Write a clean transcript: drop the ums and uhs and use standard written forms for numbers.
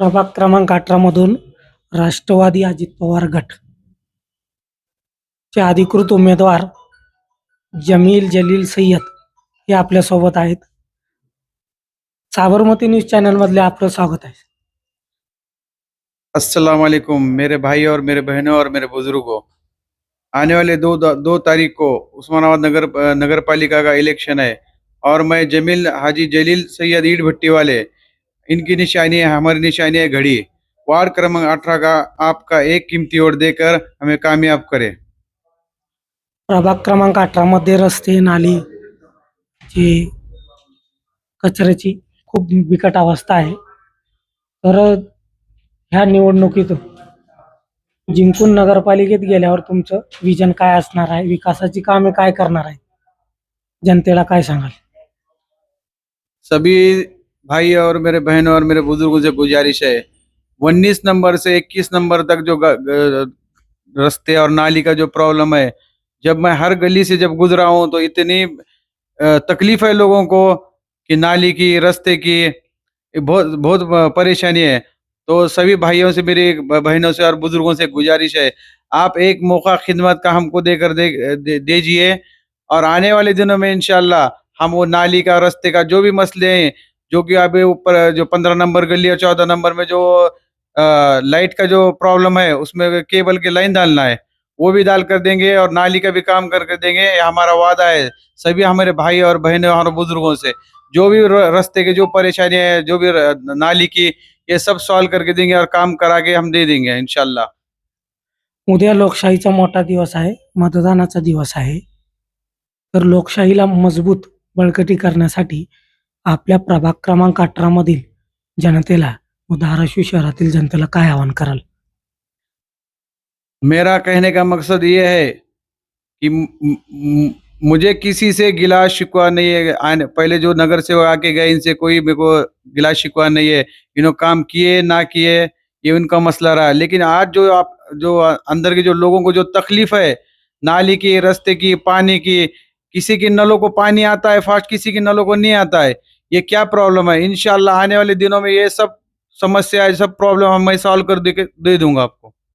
प्रभाग क्रमांक 18 मधून राष्ट्रवादी अजित पवार गट चे अधिकृत उमेदवार जमील जलील सय्यद हे आपल्यासोबत आहेत. साबरमती न्यूज चॅनल मधले आपलं स्वागत आहे. अस्सलाम वालेकुम मेरे भाई और मेरे बहनों और मेरे बुजुर्गों, आने वाले दो तारीख को उस्मानाबाद नगर पालिका का इलेक्शन है और मैं जमील हाजी जलील सैयद ईट भट्टी वाले, इनकी निशानी है, हमारी निशानी है घड़ी. वार्ड क्रमांक 18 का आपका एक कीमती वोट देकर हमें कामयाब करे. प्रभाग क्रमांक 18 मध्ये रस्ते नाली जे कचऱ्याची खूप बिकट अवस्था आहे. तर ह्या निवडणुकीत जिंकून नगरपालिकेत गेल्यावर तुमचं विजन काय असणार आहे, विकासाची कामे काय करणार आहे, जनतेला काय सांगाल? सभी भाई और मेरे बहनों और मेरे बुजुर्गों से गुजारिश है, 19 नंबर से 21 नंबर तक जो रास्ते और नाली का जो प्रॉब्लम है, जब मैं हर गली से जब गुजरा हूँ तो इतनी तकलीफ है लोगों को कि नाली की, रास्ते की बहुत बहुत परेशानी है. तो सभी भाइयों से, मेरी बहनों से और बुजुर्गों से गुजारिश है, आप एक मौका खिदमत का हमको देकर दीजिए और आने वाले दिनों में इंशाल्लाह हम वो नाली का, रास्ते का जो भी मसले हैं, जो कि अभी ऊपर जो 15 नंबर गली और 14 नंबर में जो लाइट का जो प्रॉब्लम है, उसमें केबल की लाइन डालना है, वो भी डाल कर देंगे और नाली का भी काम करके देंगे. ये हमारा वादा है सभी हमारे भाई और बहनों और बुजुर्गों से. जो भी रास्ते की जो परेशानियां है, जो भी नाली की, ये सब सॉल्व करके देंगे और काम करा के हम दे देंगे इंशाल्लाह. उद्या लोकशाहीचा मोठा दिवस आहे, मतदानाचा दिवस आहे. तर लोकशाहीला मजबूत बळकटी करण्यासाठी आपल्या प्रभाग क्रमांक 18 मधील जनतेला व धाराशिव शहरातील जनतेला काय आवाहन कराल? मेरा कहने का मकसद ये है कि मुझे किसी से गिला शिकवा नहीं है. पहले जो नगर सेवक आके गए, इनसे कोई मेरे को गिला शिकवा नहीं है. इन्होंने काम किए ना किए ये उनका मसला रहा, लेकिन आज जो अंदर के जो लोगों को जो तकलीफ है, नाली की, रास्ते की, पानी की, किसी की नलों को पानी आता है फास्ट, किसी की नलों को नहीं आता है, ये क्या प्रॉब्लम है. इंशाल्लाह आने वाले दिनों में ये सब समस्या, सब प्रॉब्लम मैं सॉल्व कर दे दूंगा आपको.